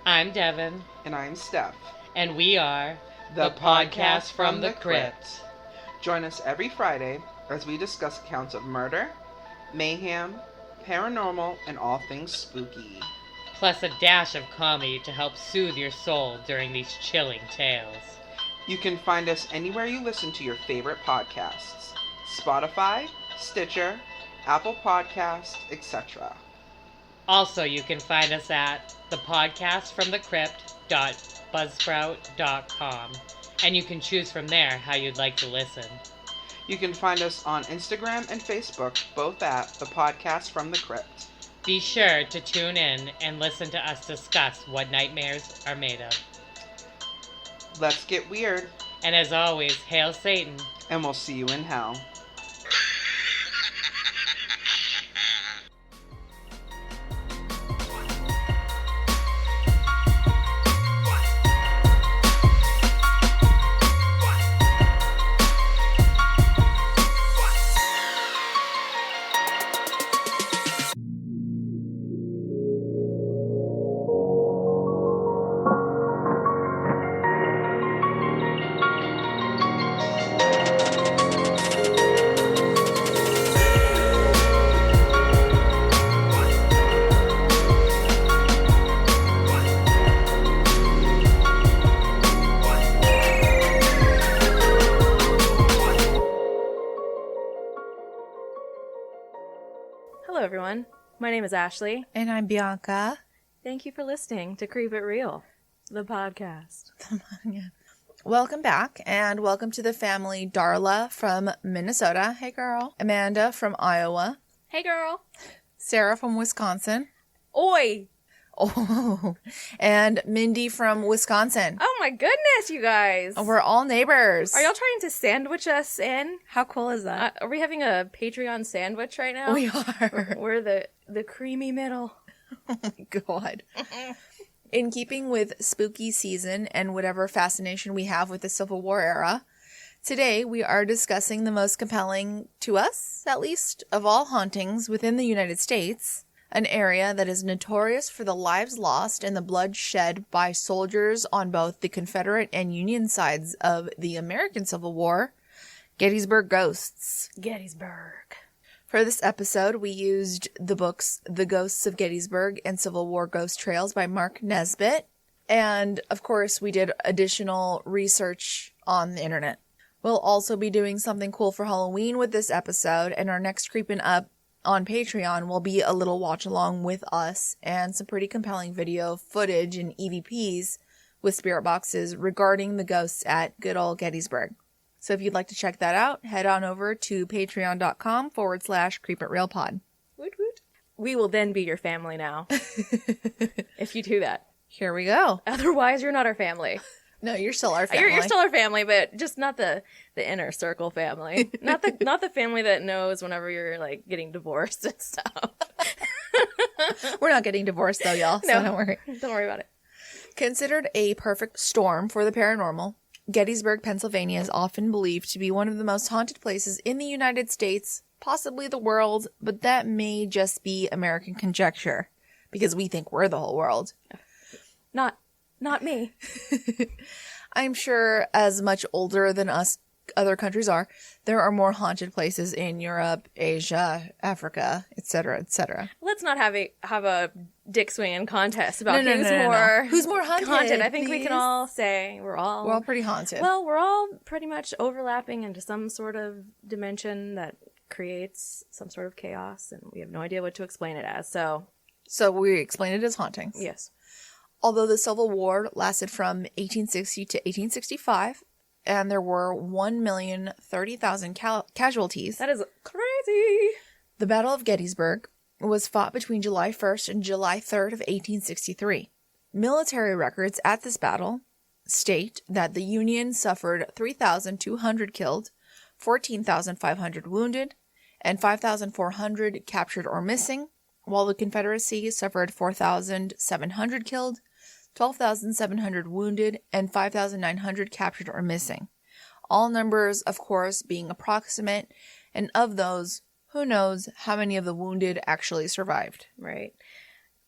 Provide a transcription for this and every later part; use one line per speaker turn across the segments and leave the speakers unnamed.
I'm Devin.
And I'm Steph.
And we are
the podcast from the Crypt. Join us every Friday as we discuss accounts of murder, mayhem, paranormal, and all things spooky.
Plus a dash of comedy to help soothe your soul during these chilling tales.
You can find us anywhere you listen to your favorite podcasts. Spotify, Stitcher, Apple Podcasts, etc.
Also, you can find us at thepodcastfromthecrypt.buzzsprout.com, and you can choose from there how you'd like to listen.
You can find us on Instagram and Facebook, both at The Podcast from the Crypt.
Be sure to tune in and listen to us discuss what nightmares are made of.
Let's get weird.
And as always, hail Satan.
And we'll see you in hell.
Hello everyone, my name is Ashley.
And I'm Bianca.
Thank you for listening to Creep It Real, the podcast.
Welcome back, and welcome to the family. Darla from Minnesota. Hey girl. Amanda from Iowa.
Hey girl.
Sarah from Wisconsin.
Oi!
Oh, and Mindy from Wisconsin.
Oh my goodness, you guys.
We're all neighbors.
Are y'all trying to sandwich us in?
How cool is that?
Are we having a Patreon sandwich right now?
We are.
We're the creamy middle.
Oh my god. In keeping with spooky season and whatever fascination we have with the Civil War era, today we are discussing the most compelling, to us at least, of all hauntings within the United States, an area that is notorious for the lives lost and the blood shed by soldiers on both the Confederate and Union sides of the American Civil War, Gettysburg Ghosts.
Gettysburg.
For this episode, we used the books The Ghosts of Gettysburg and Civil War Ghost Trails by Mark Nesbitt. And, of course, we did additional research on the internet. We'll also be doing something cool for Halloween with this episode, and our next Creepin' Up on Patreon will be a little watch along with us and some pretty compelling video footage and EVPs with spirit boxes regarding the ghosts at good old Gettysburg. So if you'd like to check that out, head on over to patreon.com/creepitrealpod.
Woot woot. We will then be your family now. If you do that.
Here we go.
Otherwise, you're not our family.
No, you're still our family.
You're still our family, but just not the inner circle family. Not the family that knows whenever you're like getting divorced and stuff.
We're not getting divorced though, y'all. So don't worry.
Don't worry about it.
Considered a perfect storm for the paranormal, Gettysburg, Pennsylvania is often believed to be one of the most haunted places in the United States, possibly the world, but that may just be American conjecture because we think we're the whole world.
Not me.
I'm sure as much older than us other countries are, there are more haunted places in Europe, Asia, Africa, etc., etc.
Let's not have a dick swinging contest about
who's more haunted.
I think we can all say we're all
pretty haunted.
Well, we're all pretty much overlapping into some sort of dimension that creates some sort of chaos, and we have no idea what to explain it as. So
we explain it as hauntings.
Yes.
Although the Civil War lasted from 1860 to 1865, and there were 1,030,000 casualties.
That is crazy.
The Battle of Gettysburg was fought between July 1st and July 3rd of 1863. Military records at this battle state that the Union suffered 3,200 killed, 14,500 wounded, and 5,400 captured or missing, while the Confederacy suffered 4,700 killed, 12,700 wounded, and 5,900 captured or missing. All numbers, of course, being approximate, and of those, who knows how many of the wounded actually survived.
Right.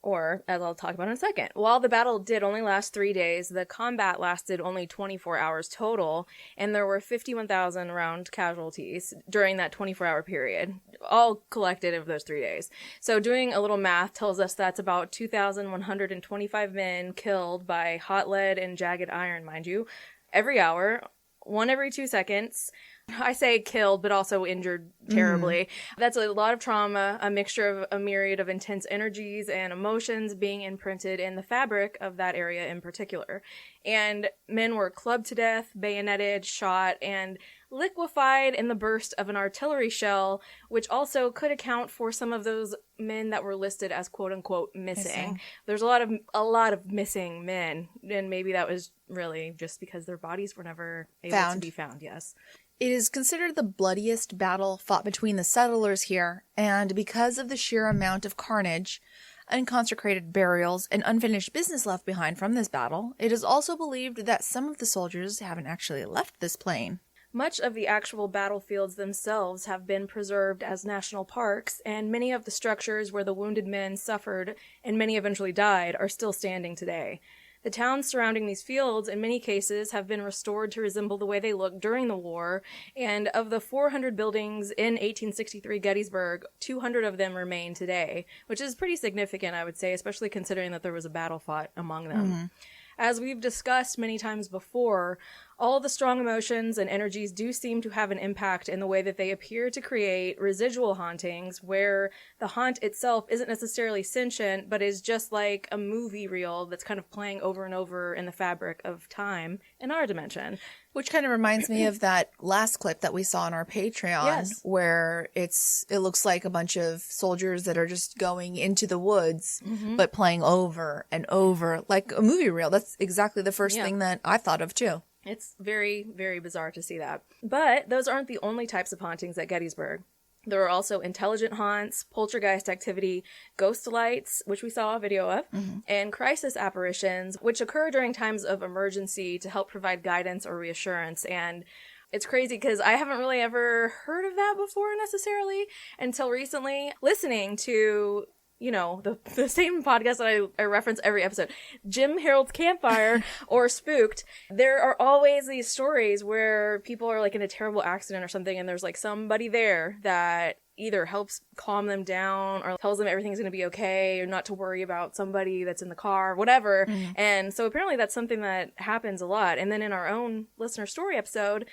Or, as I'll talk about in a second, while the battle did only last 3 days, the combat lasted only 24 hours total, and there were 51,000 round casualties during that 24-hour period, all collected over those 3 days. So doing a little math tells us that's about 2,125 men killed by hot lead and jagged iron, mind you, every hour, one every 2 seconds. I say killed, but also injured terribly. That's a lot of trauma, a mixture of a myriad of intense energies and emotions being imprinted in the fabric of that area in particular. And men were clubbed to death, bayoneted, shot, and liquefied in the burst of an artillery shell, which also could account for some of those men that were listed as quote-unquote missing. There's a lot of missing men, and maybe that was really just because their bodies were never able to be found, yes.
It is considered the bloodiest battle fought between the settlers here, and because of the sheer amount of carnage, unconsecrated burials, and unfinished business left behind from this battle, it is also believed that some of the soldiers haven't actually left this plain.
Much of the actual battlefields themselves have been preserved as national parks, and many of the structures where the wounded men suffered and many eventually died are still standing today. The towns surrounding these fields, in many cases, have been restored to resemble the way they looked during the war, and of the 400 buildings in 1863 Gettysburg, 200 of them remain today, which is pretty significant, I would say, especially considering that there was a battle fought among them. As we've discussed many times before, all the strong emotions and energies do seem to have an impact in the way that they appear to create residual hauntings, where the haunt itself isn't necessarily sentient, but is just like a movie reel that's kind of playing over and over in the fabric of time in our dimension.
Which kind of reminds me of that last clip that we saw on our Patreon, where it looks like a bunch of soldiers that are just going into the woods, but playing over and over, like a movie reel. That's exactly the first thing that I thought of, too.
It's very, very bizarre to see that. But those aren't the only types of hauntings at Gettysburg. There are also intelligent haunts, poltergeist activity, ghost lights, which we saw a video of, and crisis apparitions, which occur during times of emergency to help provide guidance or reassurance. And it's crazy because I haven't really ever heard of that before necessarily until recently, listening to, you know, the same podcast that I reference every episode, Jim Harold's Campfire or Spooked. There are always these stories where people are like in a terrible accident or something, and there's like somebody there that either helps calm them down or tells them everything's going to be okay or not to worry about somebody that's in the car, whatever. And so apparently that's something that happens a lot. And then in our own listener story episode,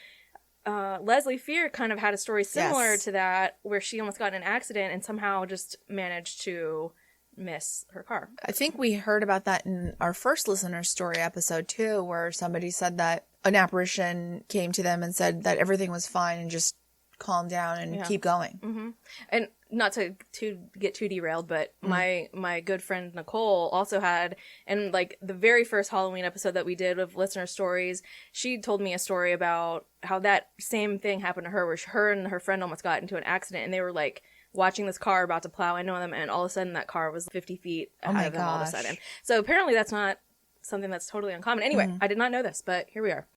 Leslie Fear kind of had a story similar to that, where she almost got in an accident and somehow just managed to miss her car.
I think we heard about that in our first listener story episode too, where somebody said that an apparition came to them and said that everything was fine and just calm down and keep going. And not to get too derailed, but my good friend Nicole also had, and like the very first Halloween episode that we did of listener stories, she told me a story about how that same thing happened to her, where her and her friend almost got into an accident, and they were like watching this car about to plow into them, and all of a sudden that car was 50 feet ahead of them all of a sudden. So apparently that's not something that's totally uncommon. Anyway, I did not know this, but here we are.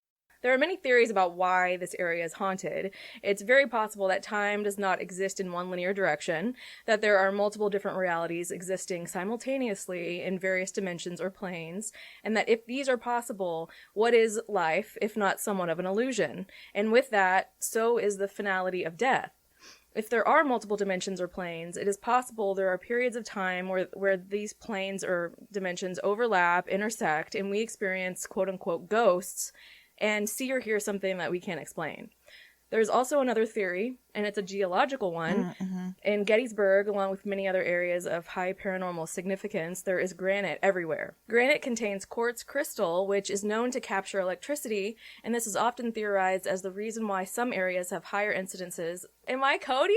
There are many theories about why this area is haunted. It's very possible that time does not exist in one linear direction, that there are multiple different realities existing simultaneously in various dimensions or planes, and that if these are possible, what is life if not somewhat of an illusion? And with that, so is the finality of death. If there are multiple dimensions or planes, it is possible there are periods of time where these planes or dimensions overlap, intersect, and we experience quote-unquote ghosts and see or hear something that we can't explain. There's also another theory, and it's a geological one. In Gettysburg, along with many other areas of high paranormal significance, there is granite everywhere. Granite contains quartz crystal, which is known to capture electricity, and this is often theorized as the reason why some areas have higher incidences. Am I Cody?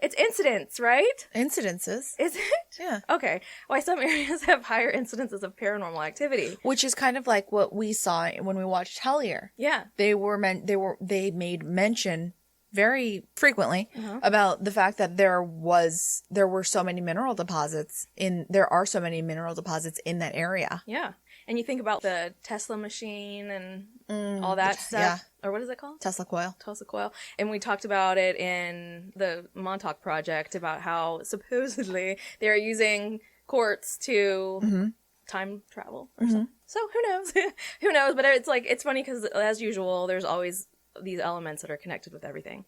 It's incidents, right? Incidences.
Is it?
Yeah.
Okay. Why some areas have higher incidences of paranormal activity.
Which is kind of like what we saw when we watched Hellier.
Yeah.
They made mention very frequently about the fact that there are so many mineral deposits in that area.
Yeah. And you think about the Tesla machine and all that stuff. Yeah. Or what is it called?
Tesla coil.
Tesla coil. And we talked about it in the Montauk Project about how supposedly they're using quartz to time travel or something. So who knows? Who knows? But it's funny because, as usual, there's always these elements that are connected with everything.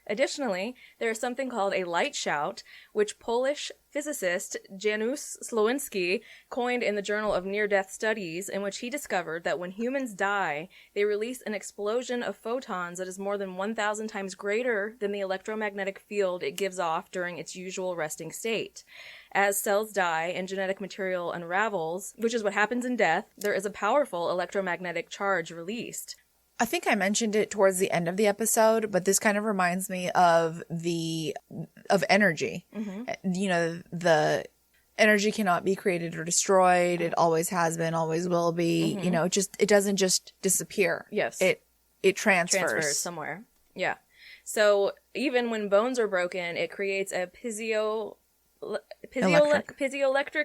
Additionally, there is something called a light shout, which Polish physicist Janusz Slowinski coined in the Journal of Near-Death Studies, in which he discovered that when humans die, they release an explosion of photons that is more than 1,000 times greater than the electromagnetic field it gives off during its usual resting state. As cells die and genetic material unravels, which is what happens in death, there is a powerful electromagnetic charge released.
I think I mentioned it towards the end of the episode, but this kind of reminds me of energy. You know, the energy cannot be created or destroyed. It always has been, always will be. You know, it doesn't just disappear.
Yes.
It transfers
somewhere. Yeah. So even when bones are broken, it creates a piezoelectric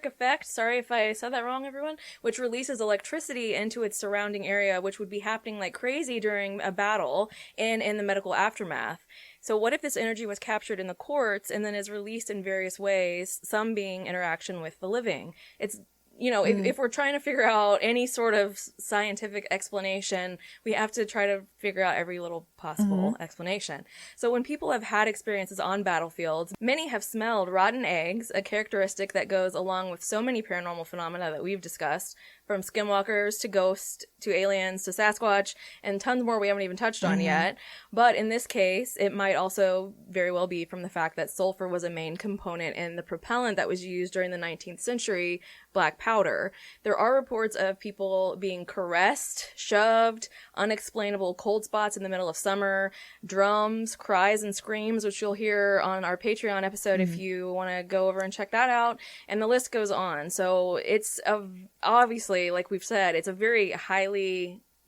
effect, sorry if I said that wrong, everyone, which releases electricity into its surrounding area, which would be happening like crazy during a battle and in the medical aftermath. So what if this energy was captured in the quartz and then is released in various ways, some being interaction with the living? It's, you know, if we're trying to figure out any sort of scientific explanation, we have to try to figure out every little possible explanation. So when people have had experiences on battlefields, many have smelled rotten eggs, a characteristic that goes along with so many paranormal phenomena that we've discussed, from skinwalkers to ghosts to aliens to Sasquatch and tons more we haven't even touched on yet. But in this case, it might also very well be from the fact that sulfur was a main component in the propellant that was used during the 19th century, black powder. There are reports of people being caressed, shoved, unexplainable cold spots in the middle of summer, drums, cries and screams, which you'll hear on our Patreon episode if you want to go over and check that out. And the list goes on. So it's obviously, like we've said, it's a very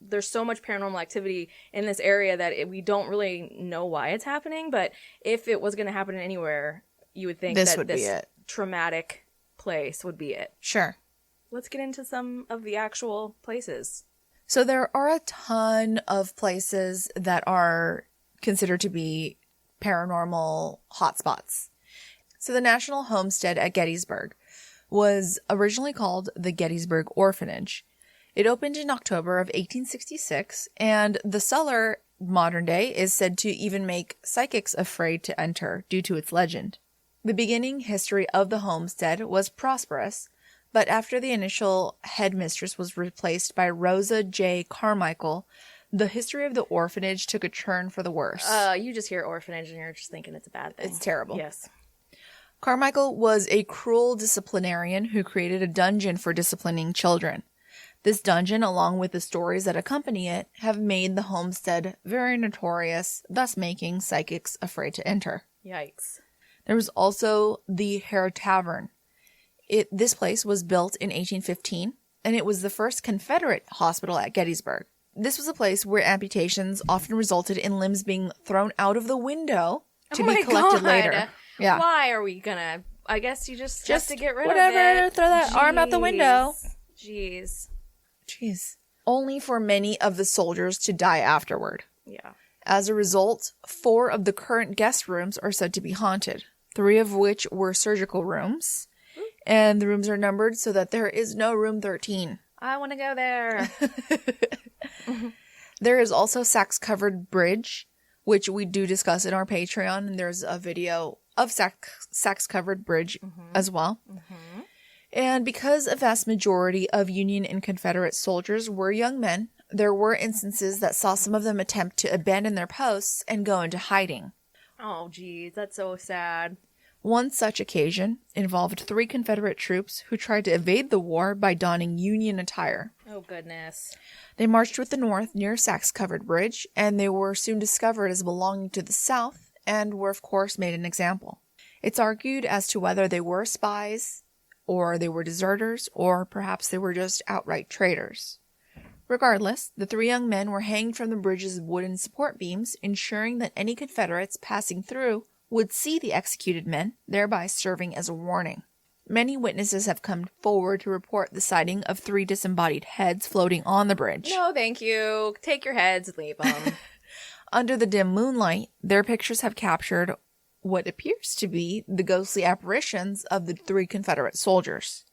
there's so much paranormal activity in this area that we don't really know why it's happening. But if it was going to happen anywhere, you would think
this
that
would be it.
Traumatic place would be it.
Sure.
Let's get into some of the actual places.
So there are a ton of places that are considered to be paranormal hotspots. So the National Homestead at Gettysburg was originally called the Gettysburg Orphanage. It opened in October of 1866, and the cellar, modern day, is said to even make psychics afraid to enter due to its legend. The beginning history of the homestead was prosperous, but after the initial headmistress was replaced by Rosa J. Carmichael, the history of the orphanage took a turn for the worse.
You just hear orphanage and you're just thinking it's a bad thing.
It's terrible.
Yes.
Carmichael was a cruel disciplinarian who created a dungeon for disciplining children. This dungeon, along with the stories that accompany it, have made the homestead very notorious, thus making psychics afraid to enter.
Yikes.
There was also the Hare Tavern. This place was built in 1815, and it was the first Confederate hospital at Gettysburg. This was a place where amputations often resulted in limbs being thrown out of the window to be collected later. Yeah.
Why are we gonna... I guess you just have to get rid of
whatever,
it.
throw that arm out the window.
Jeez.
Only for many of the soldiers to die afterward.
Yeah.
As a result, 4 of the current guest rooms are said to be haunted, 3 of which were surgical rooms. And the rooms are numbered so that there is no room 13.
I want to go there.
There is also Sacks-Covered Bridge, which we do discuss in our Patreon. And there's a video of Sacks-Covered Bridge as well. And because a vast majority of Union and Confederate soldiers were young men, there were instances that saw some of them attempt to abandon their posts and go into hiding.
Oh, geez, that's so sad.
One such occasion involved 3 Confederate troops who tried to evade the war by donning Union attire.
Oh, goodness.
They marched with the North near Sacks-Covered Bridge, and they were soon discovered as belonging to the South and were, of course, made an example. It's argued as to whether they were spies, or they were deserters, or perhaps they were just outright traitors. Regardless, the 3 young men were hanged from the bridge's wooden support beams, ensuring that any Confederates passing through would see the executed men, thereby serving as a warning. Many witnesses have come forward to report the sighting of 3 disembodied heads floating on the bridge.
No, thank you. Take your heads and leave them.
Under the dim moonlight, their pictures have captured what appears to be the ghostly apparitions of the 3 Confederate soldiers.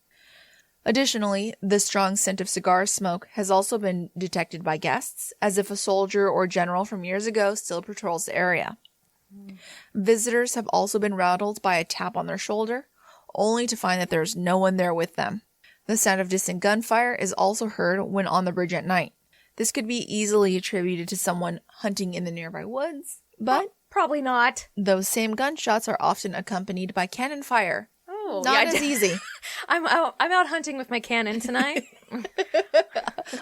Additionally, the strong scent of cigar smoke has also been detected by guests, as if a soldier or general from years ago still patrols the area. Visitors have also been rattled by a tap on their shoulder, only to find that there's no one there with them. The sound of distant gunfire is also heard when on the bridge at night. This could be easily attributed to someone hunting in the nearby woods, but
probably not.
Those same gunshots are often accompanied by cannon fire.
Oh,
not as easy.
I'm out hunting with my cannon tonight.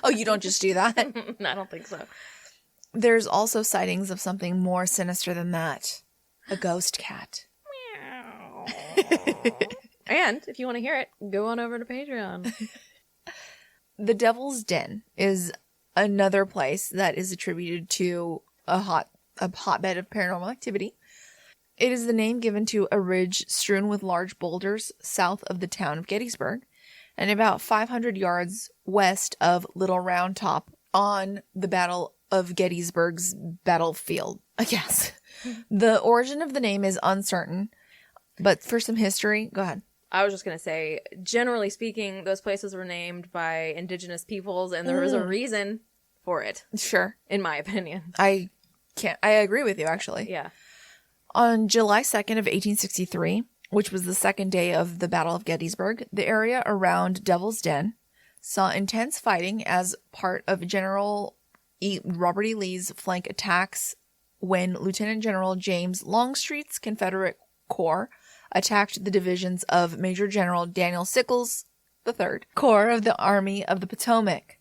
Oh, you don't just do that?
I don't think so.
There's also sightings of something more sinister than that. A ghost cat.
And if you want to hear it, go on over to Patreon.
The Devil's Den is another place that is attributed to a hotbed of paranormal activity. It is the name given to a ridge strewn with large boulders south of the town of Gettysburg and about 500 yards west of Little Round Top on the Battle of Gettysburg's battlefield, I guess. The origin of the name is uncertain, but for some history, go ahead.
I was just going to say, generally speaking, those places were named by indigenous peoples, and there was a reason for it.
Sure.
In my opinion.
I agree with you, actually.
Yeah.
On July 2nd of 1863, which was the second day of the Battle of Gettysburg, the area around Devil's Den saw intense fighting as part of General Robert E. Lee's flank attacks when Lieutenant General James Longstreet's Confederate Corps attacked the divisions of Major General Daniel Sickles III Corps of the Army of the Potomac.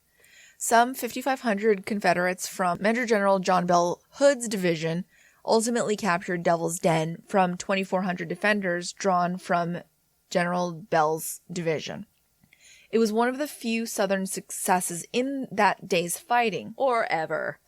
Some 5,500 Confederates from Major General John Bell Hood's division ultimately captured Devil's Den from 2,400 defenders drawn from General Bell's division. It was one of the few Southern successes in that day's fighting.
Or ever.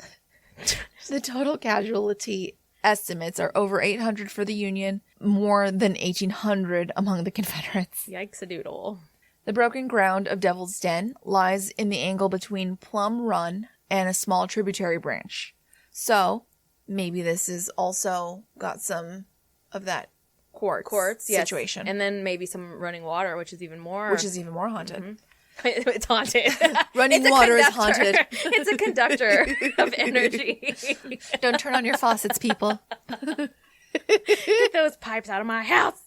The total casualty estimates are over 800 for the Union, more than 1,800 among the Confederates.
Yikes-a-doodle.
The broken ground of Devil's Den lies in the angle between Plum Run and a small tributary branch. So, maybe this is also got some of that quartz situation.
Yes. And then maybe some running water, which is even more
haunted.
Mm-hmm. It's haunted.
Running water is haunted.
It's a conductor of energy.
Don't turn on your faucets, people.
Get those pipes out of my house.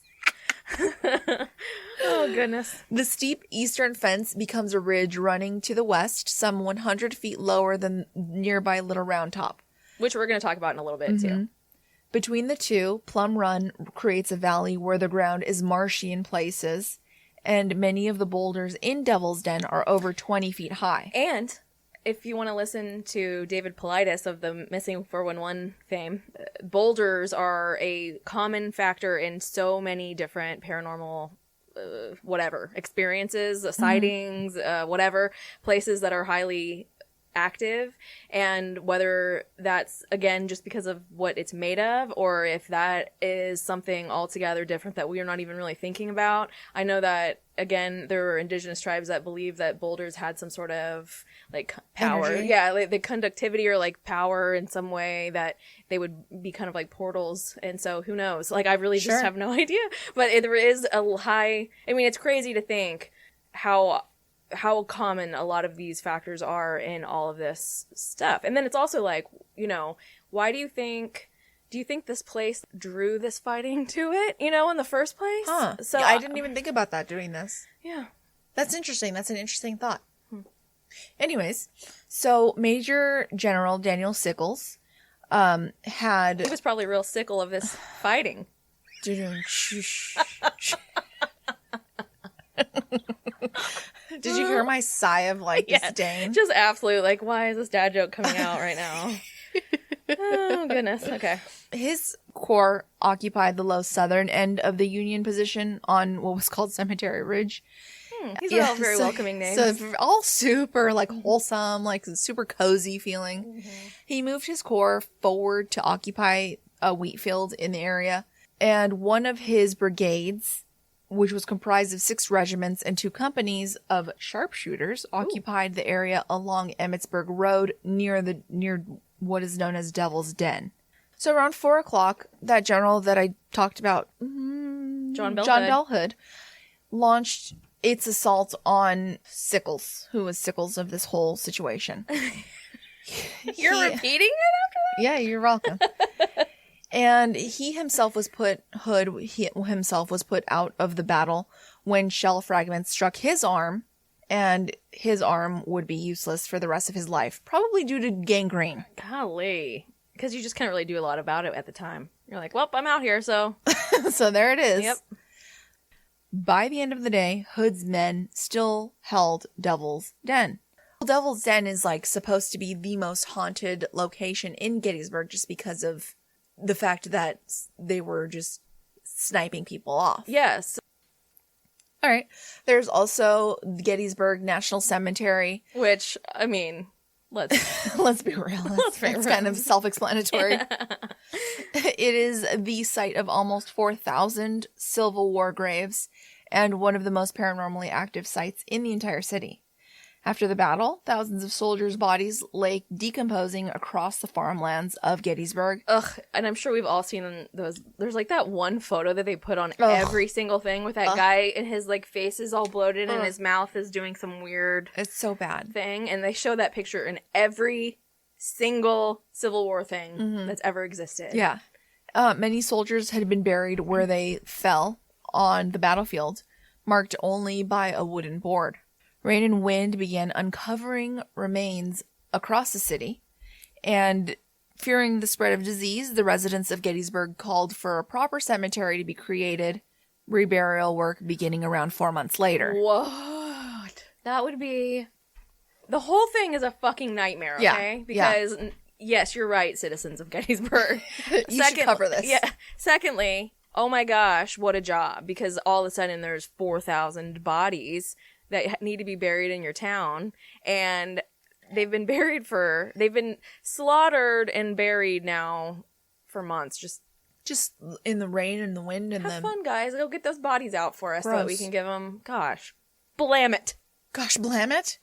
Oh, goodness.
The steep eastern fence becomes a ridge running to the west, some 100 feet lower than nearby Little Round Top.
Which we're going to talk about in a little bit, too.
Between the two, Plum Run creates a valley where the ground is marshy in places, and many of the boulders in Devil's Den are over 20 feet high.
And if you want to listen to David Paulides of the Missing 411 fame, boulders are a common factor in so many different paranormal experiences, sightings, whatever, places that are highly active, and whether that's again just because of what it's made of or if that is something altogether different that we are not even really thinking about. I know that again there are indigenous tribes that believe that boulders had some sort of like power,
energy.
like the conductivity or like power in some way that they would be kind of like portals, and so who knows, like I really just have no idea, but there is a high, I mean it's crazy to think how common a lot of these factors are in all of this stuff. And then it's also like, you know, why do you think this place drew this fighting to it, you know, in the first place?
So yeah, I didn't even think about that doing this.
Yeah.
That's interesting. That's an interesting thought. Anyways, so Major General Daniel Sickles had...
He was probably real sickle of this fighting.
Did you hear my sigh of like disdain?
Just absolute, like, why is this dad joke coming out right now? Oh, goodness. Okay.
His corps occupied the low southern end of the Union position on what was called Cemetery Ridge.
These are all very welcoming names.
So all super like wholesome, like super cozy feeling. He moved his corps forward to occupy a wheat field in the area. And one of his brigades, which was comprised of 6 regiments and 2 companies of sharpshooters, occupied the area along Emmitsburg Road near what is known as Devil's Den. So around 4 o'clock, that general that I talked about,
John
Bell Hood, launched its assault on Sickles, who was Sickles of this whole situation.
You're repeating it after that?
Yeah, you're welcome. And himself was put out of the battle when shell fragments struck his arm, and his arm would be useless for the rest of his life, probably due to gangrene.
Golly. Because you just can't really do a lot about it at the time. You're like, well, I'm out here, so.
So there it is.
Yep.
By the end of the day, Hood's men still held Devil's Den. Devil's Den is like supposed to be the most haunted location in Gettysburg just because of the fact that they were just sniping people off.
Yes.
All right. There's also the Gettysburg National Cemetery.
Which, I mean, let's
be real.
be
It's
real.
kind of self-explanatory. It is the site of almost 4,000 Civil War graves and one of the most paranormally active sites in the entire city. After the battle, thousands of soldiers' bodies lay decomposing across the farmlands of Gettysburg.
Ugh, and I'm sure we've all seen those. There's like that one photo that they put on every single thing with that guy and his like face is all bloated and his mouth is doing some weird
It's so bad.
thing. And they show that picture in every single Civil War thing that's ever existed.
Yeah. Many soldiers had been buried where they fell on the battlefield, marked only by a wooden board. Rain and wind began uncovering remains across the city, and fearing the spread of disease, the residents of Gettysburg called for a proper cemetery to be created, reburial work beginning around 4 months later.
What? That would be... The whole thing is a fucking nightmare, okay?
Yeah,
Because, yes, you're right, citizens of Gettysburg.
You should cover this.
Yeah. Secondly, oh my gosh, what a job. Because all of a sudden there's 4,000 bodies that need to be buried in your town, and they've been slaughtered and buried now for months.
Just in the rain and the wind and
Have fun, guys. Go get those bodies out for us so that we
Gross.
can give them, gosh, blam it.
Gosh, blam it.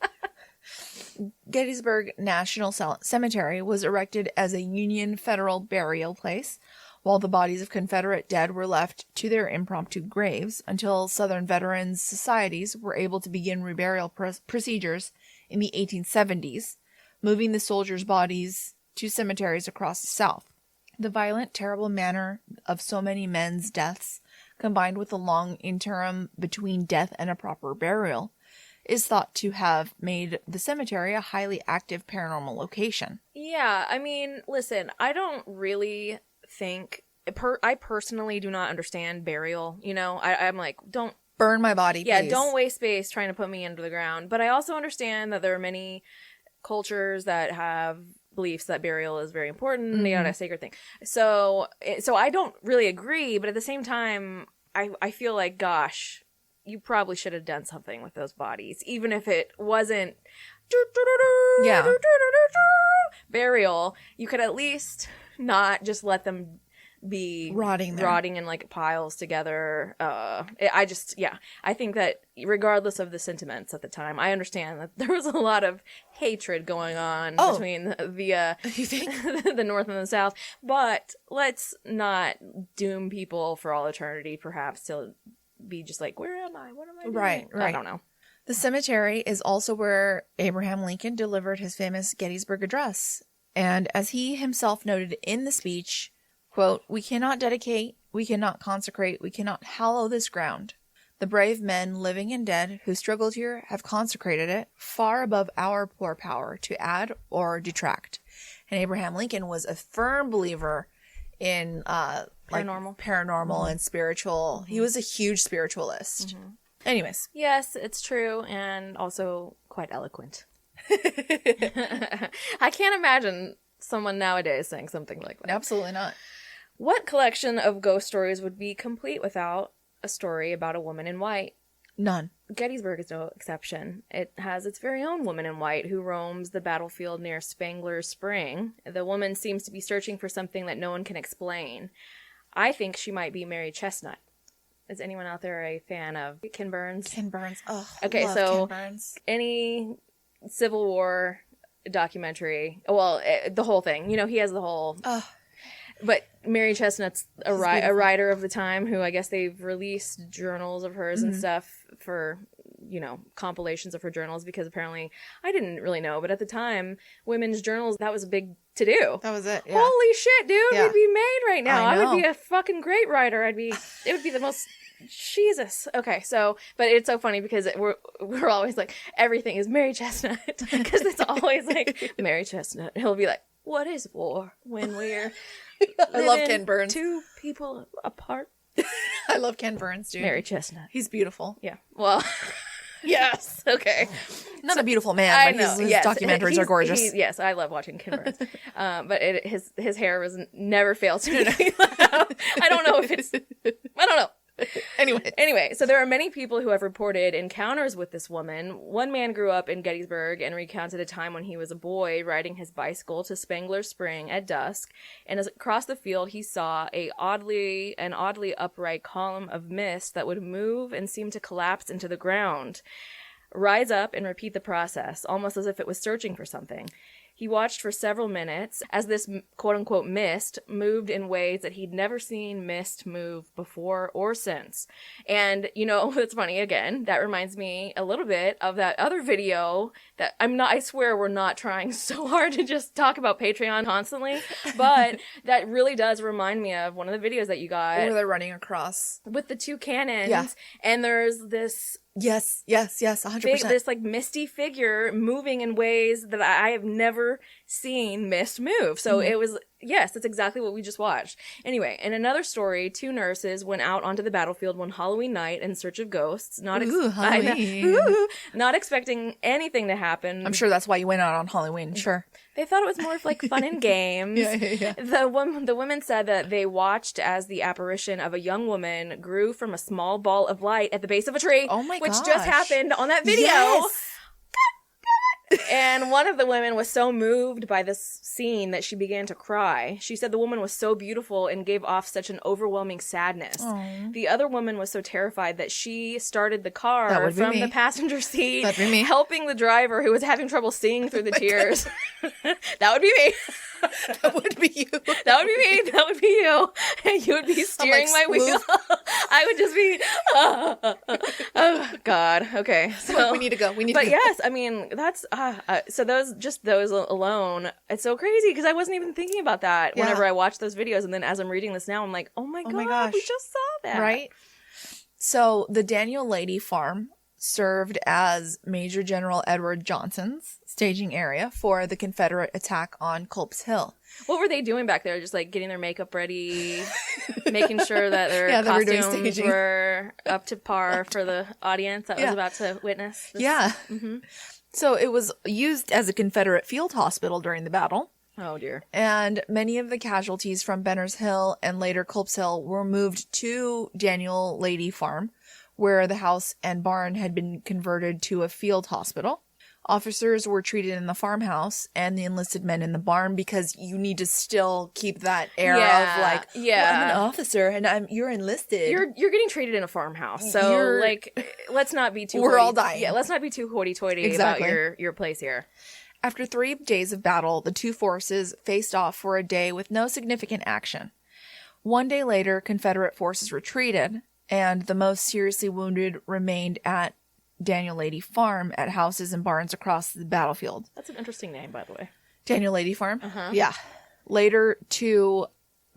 Gettysburg National Cemetery was erected as a Union federal burial place, while the bodies of Confederate dead were left to their impromptu graves until Southern Veterans Societies were able to begin reburial procedures in the 1870s, moving the soldiers' bodies to cemeteries across the South. The violent, terrible manner of so many men's deaths, combined with the long interim between death and a proper burial, is thought to have made the cemetery a highly active paranormal location.
Yeah, I mean, listen, I don't really think... I personally do not understand burial, you know? I'm like, don't...
Burn my body,
Yeah,
please.
don't waste space trying to put me under the ground. But I also understand that there are many cultures that have beliefs that burial is very important, you know, a sacred thing. So I don't really agree, but at the same time, I feel like, gosh, you probably should have done something with those bodies, even if it wasn't burial. You could at least not just let them be
Rotting there.
in like piles together. I think that regardless of the sentiments at the time, I understand that there was a lot of hatred going on between the
You think?
the North and the South, but let's not doom people for all eternity, perhaps, to be just like, where am I? What am I doing?
Right.
I don't know.
The cemetery is also where Abraham Lincoln delivered his famous Gettysburg Address. And as he himself noted in the speech, quote, "We cannot dedicate, we cannot consecrate, we cannot hallow this ground. The brave men, living and dead, who struggled here have consecrated it far above our poor power to add or detract." And Abraham Lincoln was a firm believer in paranormal and spiritual. He was a huge spiritualist. Anyways.
Yes, it's true, and also quite eloquent. I can't imagine someone nowadays saying something like that.
Absolutely not.
What collection of ghost stories would be complete without a story about a woman in white?
None.
Gettysburg is no exception. It has its very own woman in white who roams the battlefield near Spangler's Spring. The woman seems to be searching for something that no one can explain. I think she might be Mary Chestnut. Is anyone out there a fan of Ken Burns?
Ken Burns. Oh,
Okay,
love
so
Ken Burns.
any Civil War documentary, well, the whole thing. You know, he has the whole... But Mary Chestnut's a writer of the time who I guess they've released journals of hers and stuff for, compilations of her journals because apparently, I didn't really know, but at the time, women's journals, that was a big to-do.
That was it. Yeah.
Holy shit, dude.
Yeah.
We'd be made right now.
I
I would be
know.
a fucking great writer. It would be the most... Jesus. Okay, so, but it's so funny because we're always like, everything is Mary Chestnut. Because it's always like, Mary Chestnut. He'll be like, what is war when we're
I love Ken Burns.
2 people apart?
I love Ken Burns, dude.
Mary Chestnut.
He's beautiful.
Yeah. Well, yes. Okay.
Not a beautiful man, but his documentaries are gorgeous.
Yes, I love watching Ken Burns. But his hair never fails to make me laugh. I don't know. Anyway, so there are many people who have reported encounters with this woman. One man grew up in Gettysburg and recounted a time when he was a boy riding his bicycle to Spangler Spring at dusk, and as across the field he saw an oddly upright column of mist that would move and seem to collapse into the ground, rise up and repeat the process, almost as if it was searching for something. He watched for several minutes as this quote-unquote mist moved in ways that he'd never seen mist move before or since. And, it's funny, again, that reminds me a little bit of that other video that I swear we're not trying so hard to just talk about Patreon constantly, but that really does remind me of one of the videos that you got.
Where they're running across.
With the 2 cannons.
Yeah.
And there's this...
Yes, 100%.
This misty figure moving in ways that I have never seen mist move. So it was, yes, that's exactly what we just watched. Anyway, in another story, 2 nurses went out onto the battlefield one Halloween night in search of ghosts.
Halloween.
Not expecting anything to happen.
I'm sure that's why you went out on Halloween. Sure.
They thought it was more of like fun and games.
Yeah.
The women said that they watched as the apparition of a young woman grew from a small ball of light at the base of a tree.
Oh my
which
gosh.
just happened on that video.
Yes.
And one of the women was so moved by this scene that she began to cry. She said the woman was so beautiful and gave off such an overwhelming sadness.
Aww.
The other woman was so terrified that she started the car
That would be
from
me.
the passenger seat,
That'd be me.
helping the driver who was having trouble seeing through the tears. That would be me.
That would be you.
That would be me. That would be you. And you would be steering my wheel. I would just be, oh, God. Okay. So
we need to go.
But yes, I mean, that's, so those alone, it's so crazy because I wasn't even thinking about that whenever I watched those videos. And then as I'm reading this now, I'm like, oh my gosh, we just saw that.
Right? So the Daniel Lady Farm served as Major General Edward Johnson's staging area for the Confederate attack on Culp's Hill.
What were they doing back there? Just like getting their makeup ready, making sure that their
they were doing
costumes
staging.
were up to par for the audience that was about to witness this.
Yeah.
Mm-hmm.
So it was used as a Confederate field hospital during the battle.
Oh, dear.
And many of the casualties from Benner's Hill and later Culp's Hill were moved to Daniel Lady Farm, where the house and barn had been converted to a field hospital. Officers were treated in the farmhouse and the enlisted men in the barn because you need to still keep that air of like, well, I'm an officer and you're enlisted.
You're getting treated in a farmhouse, so let's not be too.
We're all dying.
Yeah, let's not be too hoity-toity about your place here.
After 3 days of battle, the 2 forces faced off for a day with no significant action. 1 day later, Confederate forces retreated, and the most seriously wounded remained at Daniel Lady Farm at houses and barns across the battlefield.
That's an interesting name, by the way.
Daniel Lady Farm?
Uh-huh.
Yeah. Later to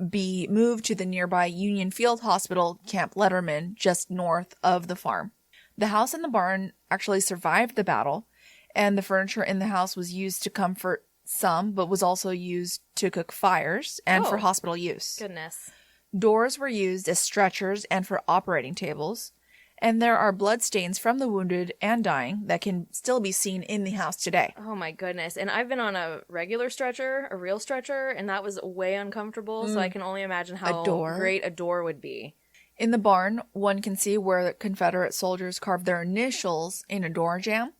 be moved to the nearby Union Field Hospital, Camp Letterman, just north of the farm. The house and the barn actually survived the battle, and the furniture in the house was used to comfort some, but was also used to cook fires and for hospital use.
Goodness.
Doors were used as stretchers and for operating tables. And there are bloodstains from the wounded and dying that can still be seen in the house today.
Oh my goodness. And I've been on a regular stretcher, a real stretcher, and that was way uncomfortable. So I can only imagine how great a door would be.
In the barn, one can see where the Confederate soldiers carved their initials in a door jamb.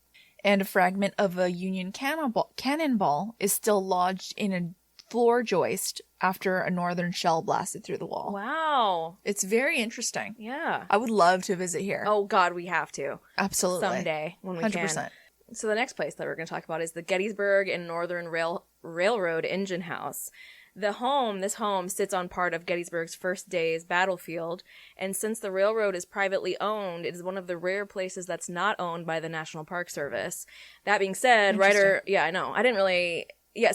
And a fragment of a Union cannonball is still lodged in a floor joist after a northern shell blasted through the wall.
Wow.
It's very interesting.
Yeah.
I would love to visit here.
Oh, God, we have to.
Absolutely.
Someday when we
100%.
can. So the next place that we're going to talk about is the Gettysburg and Northern Railroad Engine House. This home sits on part of Gettysburg's first day's battlefield, and since the railroad is privately owned, it is one of the rare places that's not owned by the National Park Service. That being said, yeah, I know. I didn't really,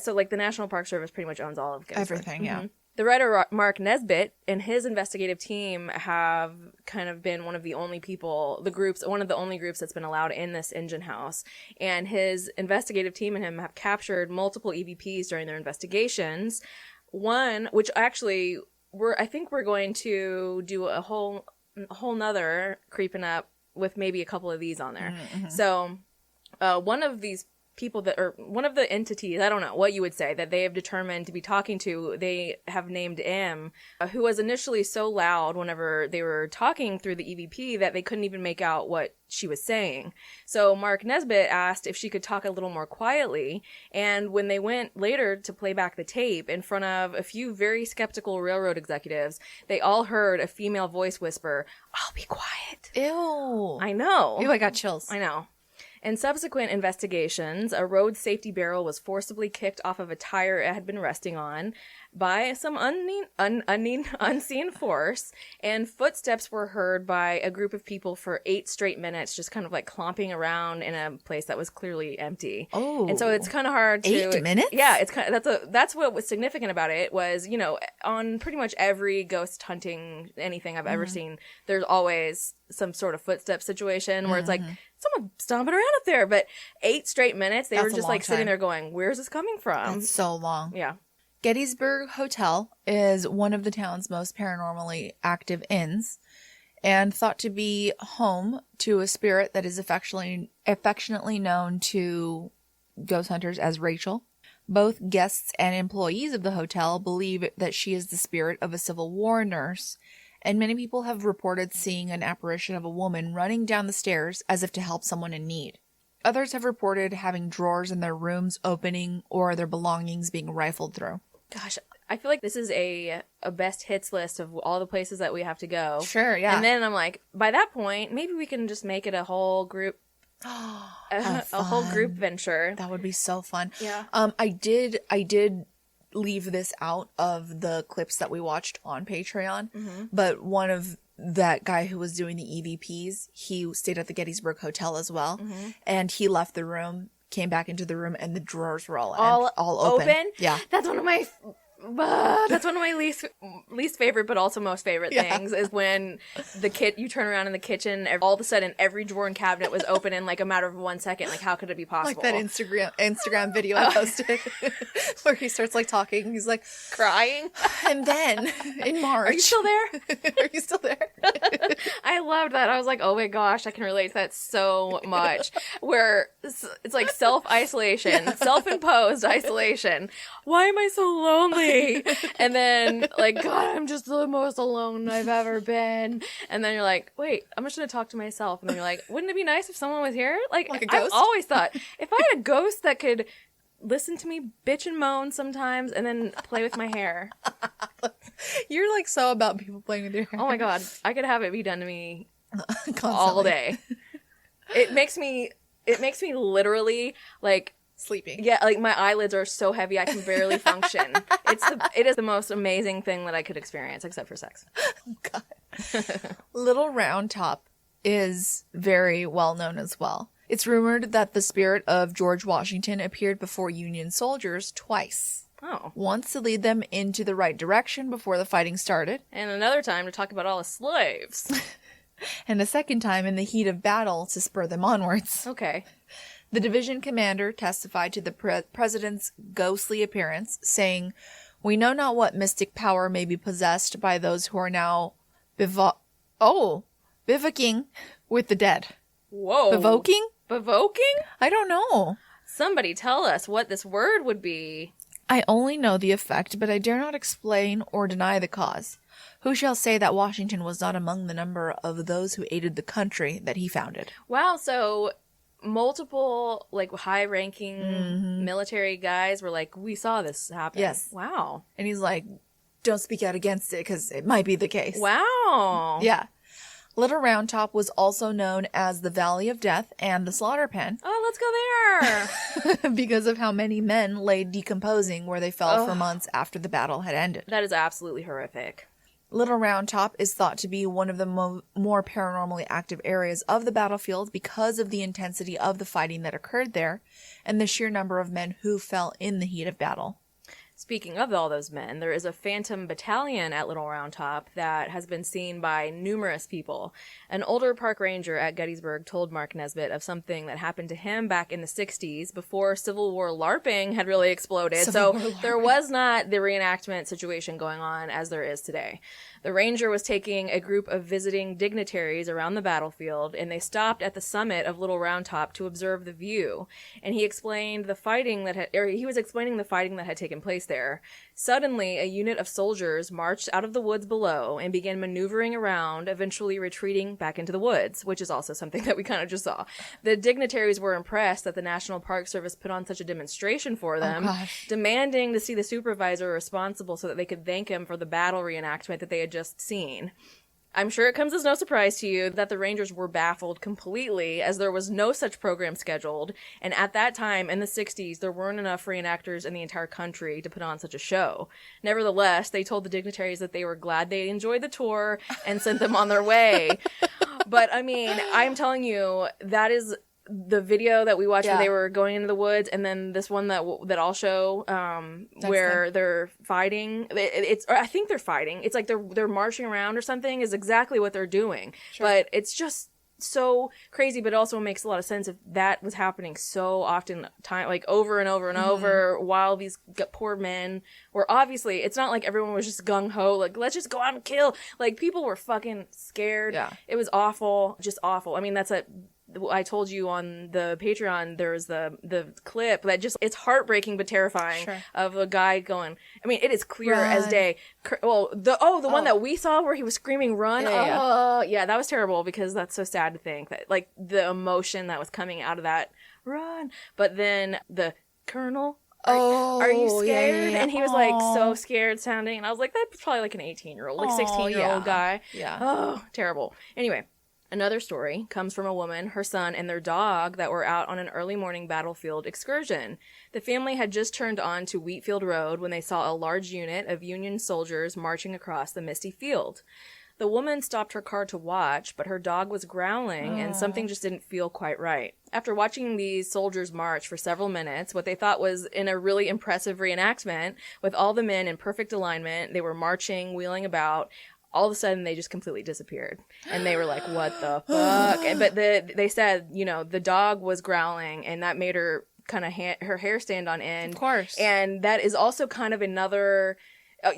so like the National Park Service pretty much owns all of Gettysburg.
Everything, yeah.
The writer Mark Nesbitt and his investigative team have kind of been one of the only groups that's been allowed in this engine house. And his investigative team and him have captured multiple EVPs during their investigations. One, which actually I think we're going to do a whole nother creeping up with maybe a couple of these on there. Mm-hmm. So, one of these people one of the entities, I don't know what you would say, that they have determined to be talking to, they have named M, who was initially so loud whenever they were talking through the EVP that they couldn't even make out what she was saying. So Mark Nesbitt asked if she could talk a little more quietly, and when they went later to play back the tape in front of a few very skeptical railroad executives, they all heard a female voice whisper, "I'll be quiet."
Ew.
I know.
Ew, I got chills.
I know. In subsequent investigations, a road safety barrel was forcibly kicked off of a tire it had been resting on by some unseen force, and footsteps were heard by a group of people for 8 straight minutes, just kind of like clomping around in a place that was clearly empty.
Oh.
And so it's kind of hard to...
8 minutes?
Yeah, it's kind of, that's what was significant about it was, on pretty much every ghost hunting, anything I've ever seen, there's always some sort of footstep situation where it's like, someone stomping around up there. But 8 straight minutes, they were just like sitting there going, where's this coming from?
That's so long.
Yeah.
Gettysburg Hotel is one of the town's most paranormally active inns and thought to be home to a spirit that is affectionately known to ghost hunters as Rachel. Both guests and employees of the hotel believe that she is the spirit of a Civil War nurse, and many people have reported seeing an apparition of a woman running down the stairs as if to help someone in need. Others have reported having drawers in their rooms opening or their belongings being rifled through.
Gosh, I feel like this is a best hits list of all the places that we have to go.
Sure, yeah.
And then I'm like, by that point, maybe we can just make it a whole group, a whole group venture.
That would be so fun.
Yeah.
I did leave this out of the clips that we watched on Patreon, but one of that guy who was doing the EVPs, he stayed at the Gettysburg Hotel as well, and he left the room, came back into the room, and the drawers were all open. Yeah,
that's one of my least favorite, but also most favorite things is when you turn around in the kitchen, all of a sudden every drawer and cabinet was open in like a matter of 1 second. Like, how could it be possible?
Like that Instagram video I posted where he starts like talking. He's like crying. And then in March.
Are you still there?
Are you still there?
I loved that. I was like, oh my gosh, I can relate to that so much. Where it's like self-isolation, self-imposed isolation. Why am I so lonely? And then, like, God, I'm just the most alone I've ever been. And then you're like, wait, I'm just going to talk to myself. And then you're like, wouldn't it be nice if someone was here? Like a ghost? I've always thought, if I had a ghost that could listen to me bitch and moan sometimes and then play with my hair.
You're, like, so about people playing with your hair.
Oh, my God. I could have it be done to me all day. It makes me literally, like,
sleeping.
Yeah, like my eyelids are so heavy I can barely function. It is the most amazing thing that I could experience, except for sex.
Oh, God. Little Round Top is very well known as well. It's rumored that the spirit of George Washington appeared before Union soldiers twice.
Oh.
Once to lead them into the right direction before the fighting started.
And another time to talk about all the slaves.
And a second time in the heat of battle to spur them onwards.
Okay.
The division commander testified to the president's ghostly appearance, saying, "We know not what mystic power may be possessed by those who are now bivouacking with the dead."
Whoa.
Bivoking?
Bivoking?
I don't know.
Somebody tell us what this word would be.
I only know the effect, but I dare not explain or deny the cause. Who shall say that Washington was not among the number of those who aided the country that he founded?
Wow, so multiple, like, high-ranking military guys were like, we saw this happen.
Yes.
Wow.
And he's like, don't speak out against it, because it might be the case.
Wow.
Yeah. Little Round Top was also known as the Valley of Death and the Slaughter Pen
Oh, let's go there.
because of how many men lay decomposing where they fell for months after the battle had ended.
That is absolutely horrific.
Little Round Top is thought to be one of the more paranormally active areas of the battlefield because of the intensity of the fighting that occurred there and the sheer number of men who fell in the heat of battle.
Speaking of all those men, there is a phantom battalion at Little Round Top that has been seen by numerous people. An older park ranger at Gettysburg told Mark Nesbitt of something that happened to him back in the 60s before Civil War LARPing had really exploded. There was not the reenactment situation going on as there is today. The ranger was taking a group of visiting dignitaries around the battlefield, and they stopped at the summit of Little Round Top to observe the view. And he explained the fighting that had taken place there. Suddenly, a unit of soldiers marched out of the woods below and began maneuvering around, eventually retreating back into the woods, which is also something that we kind of just saw. The dignitaries were impressed that the National Park Service put on such a demonstration for them, demanding to see the supervisor responsible so that they could thank him for the battle reenactment that they had just seen. I'm sure it comes as no surprise to you that the Rangers were baffled completely, as there was no such program scheduled, and at that time, in the 60s, there weren't enough reenactors in the entire country to put on such a show. Nevertheless, they told the dignitaries that they were glad they enjoyed the tour and sent them on their way. But, I mean, I'm telling you, that is the video that we watched where they were going into the woods, and then this one that I'll show where they're fighting. I think they're fighting. It's like they're marching around or something is exactly what they're doing. Sure. But it's just so crazy, but it also makes a lot of sense if that was happening so often, like over and over and over, while these poor men were obviously, it's not like everyone was just gung-ho, like, let's just go out and kill. Like, people were fucking scared. Yeah. It was awful, just awful. I mean, I told you on the Patreon, there was the clip that just, it's heartbreaking but terrifying of a guy going, I mean, it is clear as day. Well, the one that we saw where he was screaming, run. Yeah, that was terrible because that's so sad to think that, like, the emotion that was coming out of that run. But then the colonel, are you scared? And he was like so scared sounding. And I was like, that's probably like an 18-year-old, like 16-year-old guy. Yeah. Oh, terrible. Anyway. Another story comes from a woman, her son, and their dog that were out on an early morning battlefield excursion. The family had just turned on to Wheatfield Road when they saw a large unit of Union soldiers marching across the misty field. The woman stopped her car to watch, but her dog was growling and something just didn't feel quite right. After watching these soldiers march for several minutes, what they thought was in a really impressive reenactment, with all the men in perfect alignment, they were marching, wheeling about. All of a sudden, they just completely disappeared. And they were like, what the fuck? But they said, the dog was growling, and that made her kind of her hair stand on end. Of course. And that is also kind of another...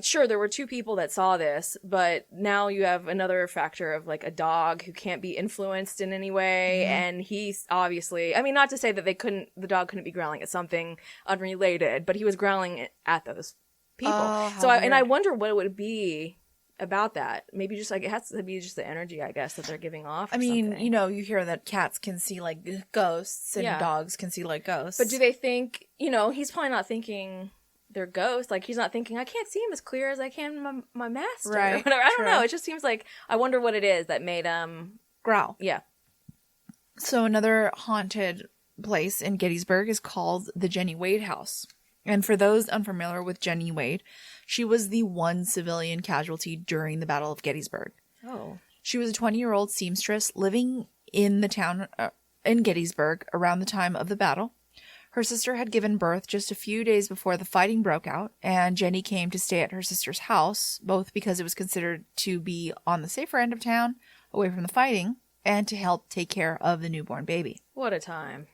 sure, there were two people that saw this, but now you have another factor of, like, a dog who can't be influenced in any way, and he's obviously... I mean, not to say that the dog couldn't be growling at something unrelated, but he was growling at those people. I wonder what it would be about that. Maybe just like it has to be just the energy, I guess, that they're giving off.
I mean, you hear that cats can see like ghosts and dogs can see like ghosts.
But do they think, he's probably not thinking they're ghosts. Like, he's not thinking, I can't see him as clear as I can my master. Right. Or whatever. I don't know. It just seems like, I wonder what it is that made
growl.
Yeah.
So another haunted place in Gettysburg is called the Jenny Wade House. And for those unfamiliar with Jenny Wade, she was the one civilian casualty during the Battle of Gettysburg. Oh. She was a 20-year-old seamstress living in the town in Gettysburg around the time of the battle. Her sister had given birth just a few days before the fighting broke out, and Jenny came to stay at her sister's house, both because it was considered to be on the safer end of town, away from the fighting, and to help take care of the newborn baby.
What a time.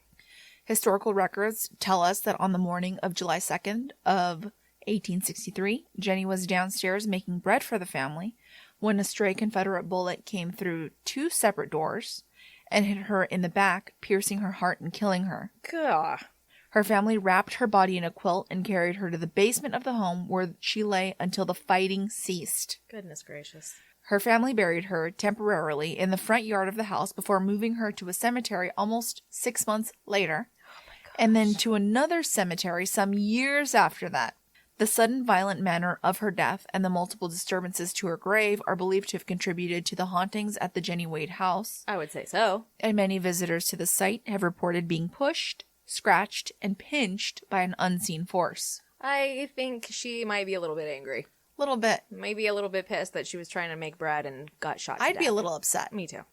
Historical records tell us that on the morning of July 2nd of 1863, Jenny was downstairs making bread for the family when a stray Confederate bullet came through two separate doors and hit her in the back, piercing her heart and killing her.
Gah.
Her family wrapped her body in a quilt and carried her to the basement of the home where she lay until the fighting ceased.
Goodness gracious.
Her family buried her temporarily in the front yard of the house before moving her to a cemetery almost 6 months later. And then to another cemetery some years after that. The sudden violent manner of her death and the multiple disturbances to her grave are believed to have contributed to the hauntings at the Jenny Wade house.
I would say so.
And many visitors to the site have reported being pushed, scratched, and pinched by an unseen force.
I think she might be a little bit angry.
A little bit.
Maybe a little bit pissed that she was trying to make bread and got shot to
I'd be
death.
a little upset.
Me too.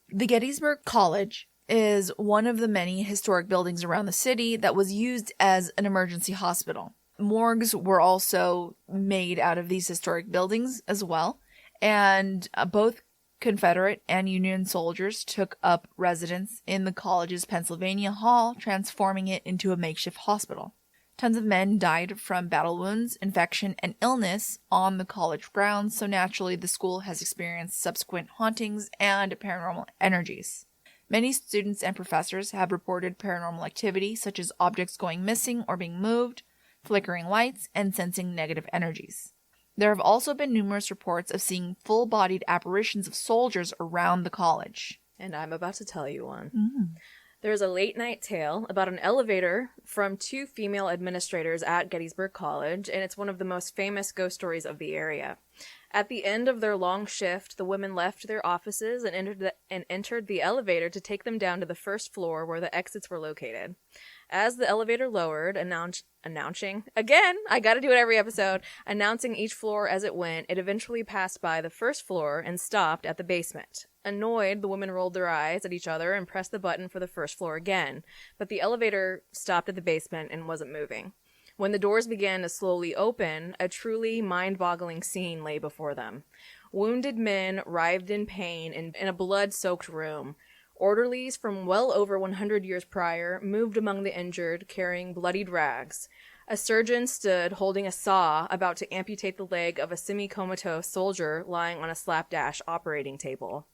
The Gettysburg College is one of the many historic buildings around the city that was used as an emergency hospital. Morgues were also made out of these historic buildings as well, and both Confederate and Union soldiers took up residence in the college's Pennsylvania Hall, transforming it into a makeshift hospital. Tons of men died from battle wounds, infection, and illness on the college grounds, so naturally the school has experienced subsequent hauntings and paranormal energies. Many students and professors have reported paranormal activity, such as objects going missing or being moved, flickering lights, and sensing negative energies. There have also been numerous reports of seeing full-bodied apparitions of soldiers around the college.
And I'm about to tell you one.
Mm.
There's a late-night tale about an elevator from 2 female administrators at Gettysburg College, and it's one of the most famous ghost stories of the area. At the end of their long shift, the women left their offices and entered the elevator to take them down to the first floor where the exits were located. As the elevator lowered, announcing each floor as it went, it eventually passed by the first floor and stopped at the basement. Annoyed, the women rolled their eyes at each other and pressed the button for the first floor again, but the elevator stopped at the basement and wasn't moving. When the doors began to slowly open, a truly mind-boggling scene lay before them. Wounded men writhed in pain in a blood-soaked room. Orderlies from well over 100 years prior moved among the injured, carrying bloodied rags. A surgeon stood holding a saw, about to amputate the leg of a semi-comatose soldier lying on a slapdash operating table.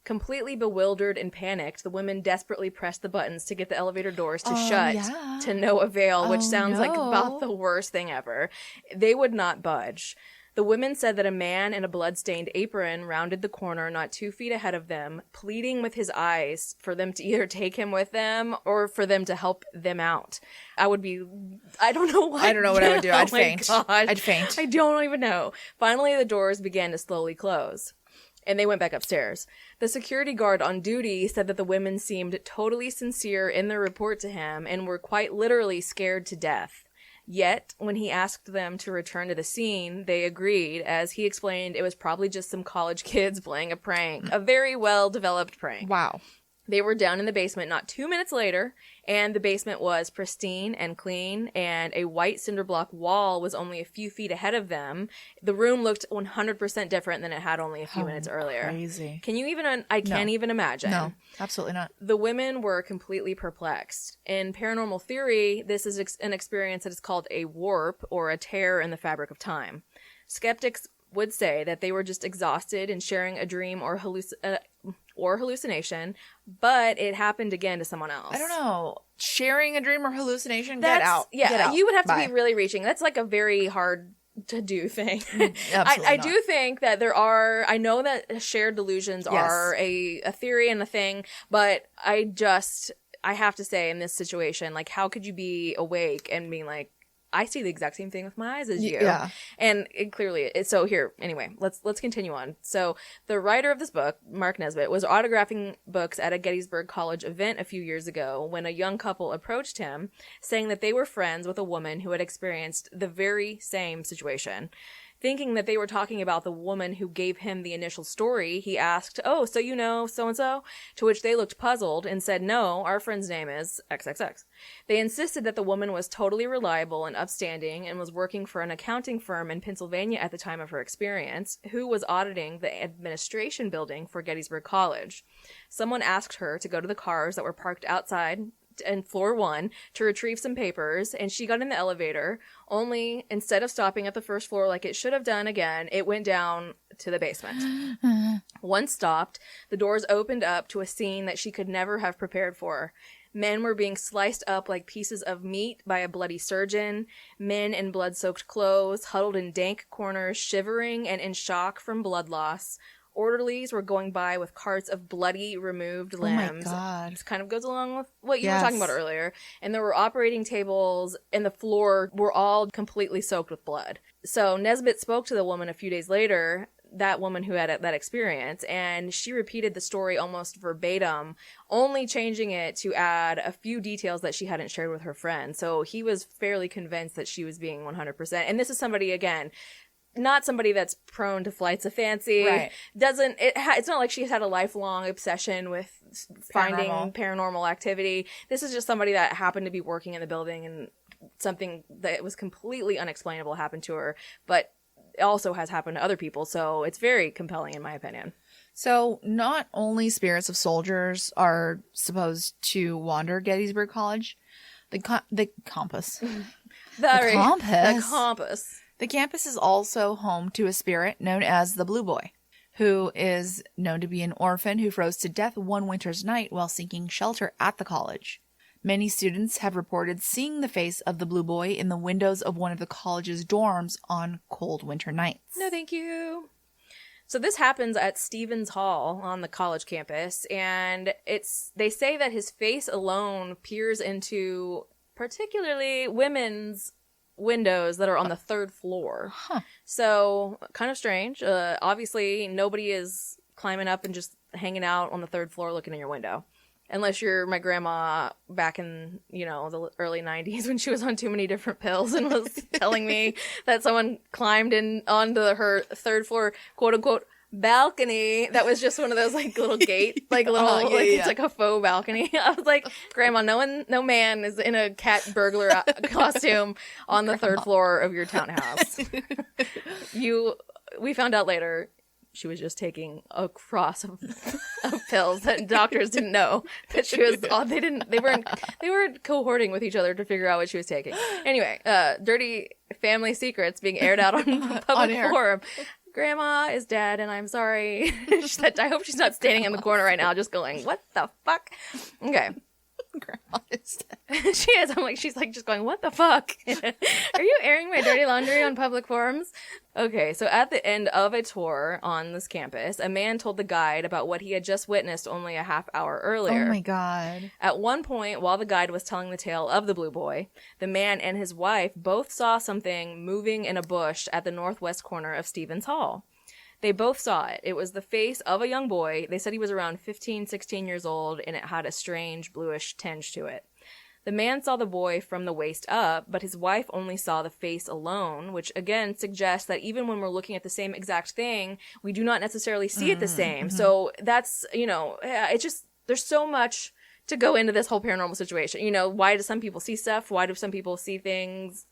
Completely bewildered and panicked, the women desperately pressed the buttons to get the elevator doors to shut, to no avail, which sounds like about the worst thing ever. They would not budge. The women said that a man in a blood-stained apron rounded the corner not 2 feet ahead of them, pleading with his eyes for them to either take him with them or for them to help them out. I don't know what
I would do. I'd faint.
God.
I'd faint.
I don't even know. Finally, the doors began to slowly close, and they went back upstairs. The security guard on duty said that the women seemed totally sincere in their report to him and were quite literally scared to death. Yet, when he asked them to return to the scene, they agreed, as he explained it was probably just some college kids playing a prank. A very well-developed prank.
Wow.
They were down in the basement not 2 minutes later, and the basement was pristine and clean, and a white cinder block wall was only a few feet ahead of them. The room looked 100% different than it had only a few minutes earlier.
Crazy.
Can you even, I can't even imagine.
No, absolutely not.
The women were completely perplexed. In paranormal theory, this is an experience that is called a warp, or a tear in the fabric of time. Skeptics would say that they were just exhausted and sharing a dream or hallucination, but it happened again to someone else.
I don't know. Sharing a dream or hallucination?
Get
out.
Yeah,
Get out.
You would have to
Bye.
be really reaching. That's like a very hard to do thing.
Absolutely
I do think that I know that shared delusions are a theory and a thing, but I have to say in this situation, like, how could you be awake and being like, I see the exact same thing with my eyes as you.
Yeah.
And it clearly, so here, anyway, let's continue on. So the writer of this book, Mark Nesbitt, was autographing books at a Gettysburg College event a few years ago when a young couple approached him saying that they were friends with a woman who had experienced the very same situation. Thinking that they were talking about the woman who gave him the initial story, he asked, "Oh, so you know so-and-so?" To which they looked puzzled and said, "No, our friend's name is XXX." They insisted that the woman was totally reliable and upstanding and was working for an accounting firm in Pennsylvania at the time of her experience, who was auditing the administration building for Gettysburg College. Someone asked her to go to the cars that were parked outside and floor 1 to retrieve some papers, and she got in the elevator, only instead of stopping at the first floor like it should have done again, it went down to the basement. Once stopped, the doors opened up to a scene that she could never have prepared for. Men were being sliced up like pieces of meat by a bloody surgeon, men in blood-soaked clothes, huddled in dank corners, shivering and in shock from blood loss. Orderlies were going by with carts of bloody, removed limbs.
Oh my God.
This kind of goes along with what you were talking about earlier. And there were operating tables, and the floor were all completely soaked with blood. So Nesbitt spoke to the woman a few days later, that woman who had that experience, and she repeated the story almost verbatim, only changing it to add a few details that she hadn't shared with her friend. So he was fairly convinced that she was being 100%. And this is somebody, again, not somebody that's prone to flights of fancy.
Right.
It's not like she's had a lifelong obsession with finding paranormal activity. This is just somebody that happened to be working in the building, and something that was completely unexplainable happened to her, but it also has happened to other people. So it's very compelling, in my opinion.
So not only spirits of soldiers are supposed to wander Gettysburg College, the campus. The campus is also home to a spirit known as the Blue Boy, who is known to be an orphan who froze to death one winter's night while seeking shelter at the college. Many students have reported seeing the face of the Blue Boy in the windows of one of the college's dorms on cold winter nights.
No, thank you. So this happens at Stevens Hall on the college campus, and they say that his face alone peers into particularly women's windows that are on the third floor.
Huh.
So kind of strange. Obviously, nobody is climbing up and just hanging out on the third floor looking in your window. Unless you're my grandma back in, the early 90s when she was on too many different pills and was telling me that someone climbed in onto her third floor, quote unquote, balcony. That was just one of those little gate, it's like a faux balcony. I was like, Grandma, no man is in a cat burglar costume on the third floor of your townhouse. We found out later she was just taking a cross of pills that doctors didn't know that she was on. They weren't cohorting with each other to figure out what she was taking. Anyway, dirty family secrets being aired out on public forum. Grandma is dead, and I'm sorry. She said, I hope she's not standing in the corner right now just going, what the fuck? Okay.
Grandma is dead.
She is. I'm like, she's just going, what the fuck? Are you airing my dirty laundry on public forums? Okay, so at the end of a tour on this campus, a man told the guide about what he had just witnessed only a half hour earlier.
Oh my God.
At one point, while the guide was telling the tale of the Blue Boy, the man and his wife both saw something moving in a bush at the northwest corner of Stevens Hall. They both saw it. It was the face of a young boy. They said he was around 15, 16 years old, and it had a strange bluish tinge to it. The man saw the boy from the waist up, but his wife only saw the face alone, which again suggests that even when we're looking at the same exact thing, we do not necessarily see it the same. Mm-hmm. So that's, it's just, there's so much to go into this whole paranormal situation. Why do some people see stuff? Why do some people see things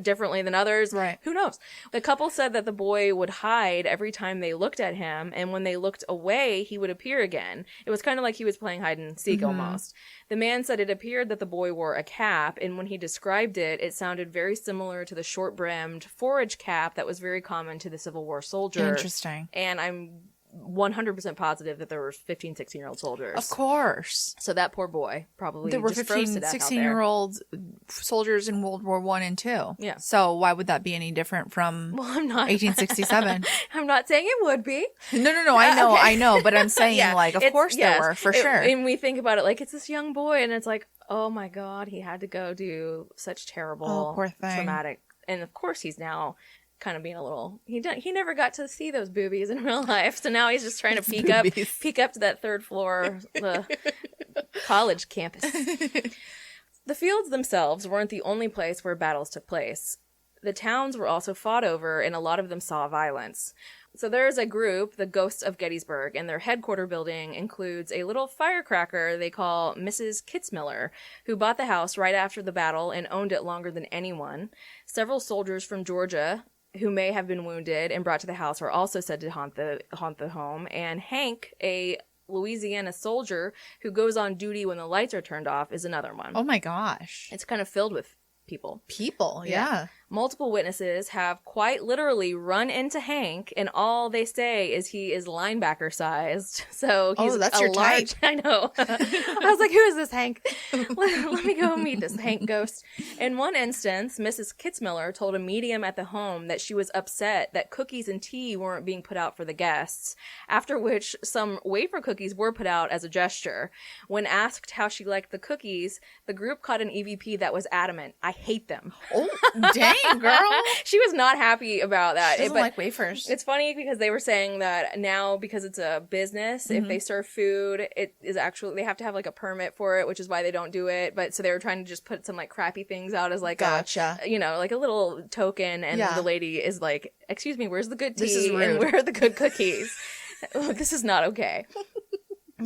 differently than others?
Right.
Who knows? The couple said that the boy would hide every time they looked at him, and when they looked away, he would appear again. It was kind of like he was playing hide and seek almost. The man said it appeared that the boy wore a cap, and when he described it, it sounded very similar to the short-brimmed forage cap that was very common to the Civil War soldier.
Interesting.
And I'm 100% positive that there were 15, 16-year-old soldiers.
Of course.
So that poor boy probably
there were
just
15, 16-year-old soldiers in World War I and II.
Yeah.
So why would that be any different from 1867?
I'm not saying it would be.
No. I know. But I'm saying, of course there were, for sure.
And we think about it it's this young boy, and it's like, oh my God, he had to go do such terrible,
poor thing.
Traumatic. And of course he's now kind of being a little, he never got to see those boobies in real life, so now he's just trying to peek up to that third floor the college campus. The fields themselves weren't the only place where battles took place. The towns were also fought over, and a lot of them saw violence. So there's a group, the Ghosts of Gettysburg, and their headquarter building includes a little firecracker they call Mrs. Kitzmiller, who bought the house right after the battle and owned it longer than anyone. Several soldiers from Georgia who may have been wounded and brought to the house are also said to haunt the home. And Hank, a Louisiana soldier who goes on duty when the lights are turned off, is another one.
Oh my gosh.
It's kind of filled with people.
People, yeah.
Multiple witnesses have quite literally run into Hank, and all they say is he is linebacker sized. So he's
that's
a
your
large.
type.
I know. I was like, who is this Hank? Let me go meet this Hank ghost. In one instance, Mrs. Kitzmiller told a medium at the home that she was upset that cookies and tea weren't being put out for the guests, after which some wafer cookies were put out as a gesture. When asked how she liked the cookies, the group caught an EVP that was adamant. I hate them.
Oh, dang, girl.
She was not happy about that.
She doesn't like wafers.
It's funny because they were saying that now, because it's a business, if they serve food, it is actually, they have to have like a permit for it, which is why they don't do it. But so they were trying to just put some like crappy things out as like
gotcha.
like a little token. And the lady is like, excuse me, where's the good tea?
This is rude.
And where are the good cookies? This is not okay.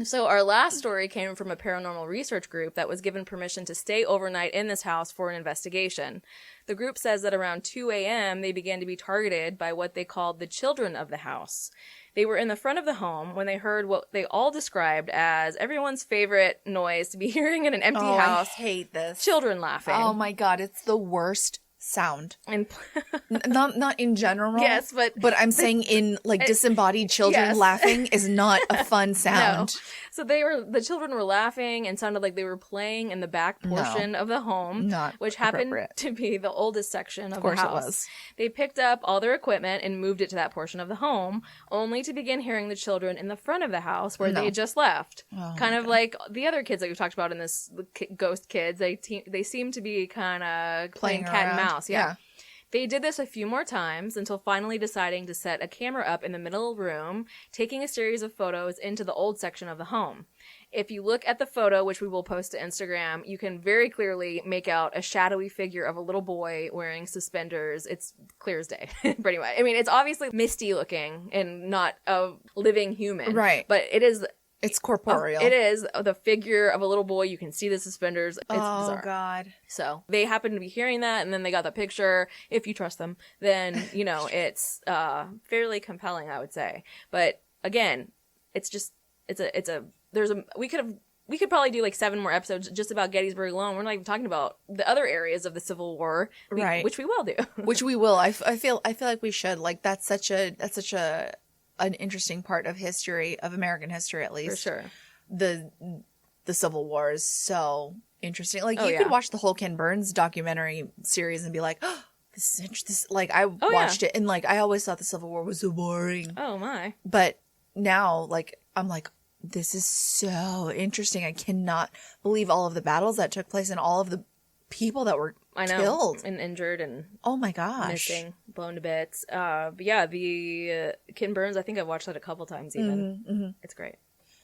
So our last story came from a paranormal research group that was given permission to stay overnight in this house for an investigation. The group says that around 2 a.m. they began to be targeted by what they called the children of the house. They were in the front of the home when they heard what they all described as everyone's favorite noise to be hearing in an empty house.
I hate this.
Children laughing.
Oh my God, it's the worst sound.
And
not in general.
Yes, but
I'm saying in like disembodied children laughing is not a fun sound.
No. So the children were laughing and sounded like they were playing in the back portion of the home, which happened to be the oldest section of the house.
Of course it was.
They picked up all their equipment and moved it to that portion of the home, only to begin hearing the children in the front of the house where they had just left.
Oh,
kind of like the other kids that we've talked about in this ghost kids. They seem to be kind of playing cat and mouse. Yeah. They did this a few more times until finally deciding to set a camera up in the middle room, taking a series of photos into the old section of the home. If you look at the photo, which we will post to Instagram, you can very clearly make out a shadowy figure of a little boy wearing suspenders. It's clear as day, pretty much. I mean, it's obviously misty looking and not a living human.
Right.
But it is...
It's corporeal.
It is the figure of a little boy. You can see the suspenders. It's bizarre.
Oh, God.
So they happen to be hearing that, and then they got the picture. If you trust them, then, it's fairly compelling, I would say. But again, we could probably do like 7 more episodes just about Gettysburg alone. We're not even talking about the other areas of the Civil War,
right?
Which we will do.
Which we will. I feel like we should. Like that's such an interesting part of history, of American history at least.
For sure.
The Civil War is so interesting. Like you could watch the whole Ken Burns documentary series and be like, oh, this is interesting. Like I watched it and like I always thought the Civil War was so boring.
Oh my.
But now like I'm like, this is so interesting. I cannot believe all of the battles that took place and all of the people that were killed
and injured and
oh my gosh,
missing, blown to bits. But yeah, the Ken Burns, I think I've watched that a couple times even.
Mm-hmm.
It's great.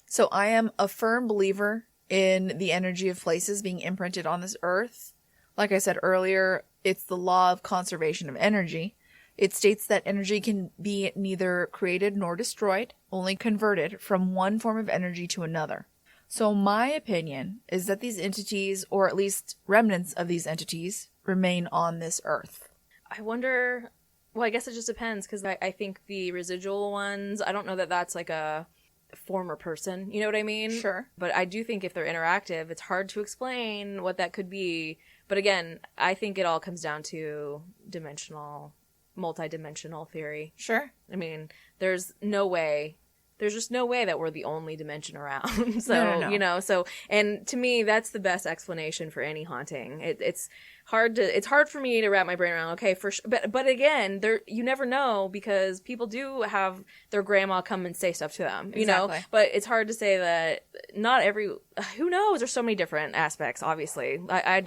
So I am a firm believer in the energy of places being imprinted on this earth. Like I said earlier, it's the law of conservation of energy. It states that energy can be neither created nor destroyed, only converted from one form of energy to another. So my opinion is that these entities, or at least remnants of these entities, remain on this earth.
I wonder, well, I guess it just depends, because I think the residual ones, I don't know that that's like a former person, you know what I mean?
Sure.
But I do think if they're interactive, it's hard to explain what that could be. But again, I think it all comes down to multi-dimensional theory.
Sure.
I mean, there's just no way that we're the only dimension around. So,
No.
And to me, that's the best explanation for any haunting. It's hard for me to wrap my brain around. Okay, but again, you never know, because people do have their grandma come and say stuff to them, you know, but it's hard to say that who knows? There's so many different aspects, obviously. I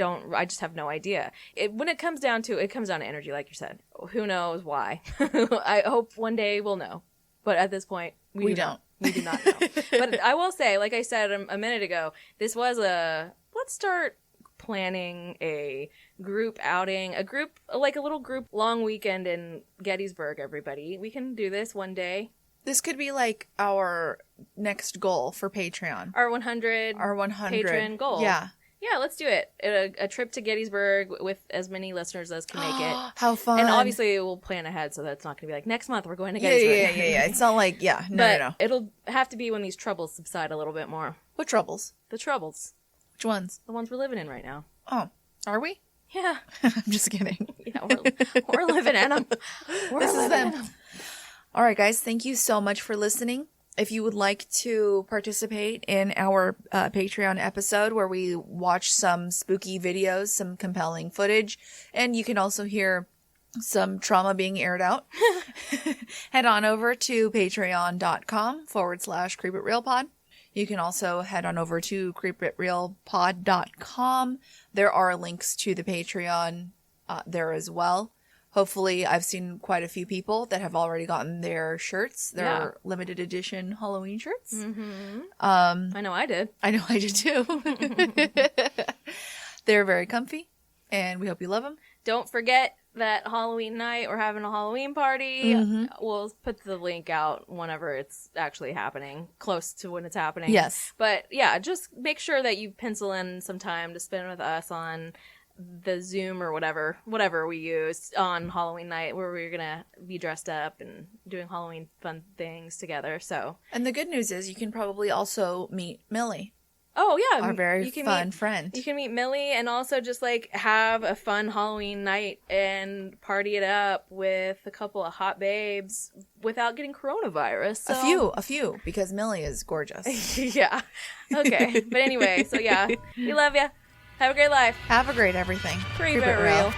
just have no idea. When it comes down to energy, like you said. Who knows why? I hope one day we'll know. But at this point, we don't. We do not know. But I will say, like I said a minute ago, this was let's start planning a group outing, like a little group long weekend in Gettysburg, everybody. We can do this one day.
This could be like our next goal for Patreon.
Our 100 patron goal.
Yeah.
Yeah, let's do it. A trip to Gettysburg with as many listeners as can make it.
How fun.
And obviously we'll plan ahead, so that's not going to be like, next month we're going to Gettysburg.
Yeah. It's not like, no.
It'll have to be when these troubles subside a little bit more.
What troubles?
The troubles.
Which ones?
The ones we're living in right now.
Oh, are we?
Yeah.
I'm just kidding.
Yeah, we're living in them.
This is them. All right, guys. Thank you so much for listening. If you would like to participate in our Patreon episode where we watch some spooky videos, some compelling footage, and you can also hear some trauma being aired out, head on over to patreon.com/creepitrealpod. You can also head on over to creepitrealpod.com. There are links to the Patreon there as well. Hopefully, I've seen quite a few people that have already gotten their shirts, their limited edition Halloween shirts.
Mm-hmm. I know I did.
I know I did too. They're very comfy, and we hope you love them.
Don't forget that Halloween night we're having a Halloween party.
Mm-hmm.
We'll put the link out whenever it's actually happening, close to when it's happening.
Yes.
But yeah, just make sure that you pencil in some time to spend with us on the Zoom or whatever we use on Halloween night, where we're gonna be dressed up and doing Halloween fun things together. So,
and the good news is you can probably also meet Millie.
Oh yeah,
our very fun friend.
You can meet Millie and also just like have a fun Halloween night and party it up with a couple of hot babes without getting coronavirus. So.
A few, because Millie is gorgeous.
Yeah. Okay. But anyway, so yeah, we love you. Have a great life.
Have a great everything.
Creep it real.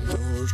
Or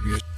Get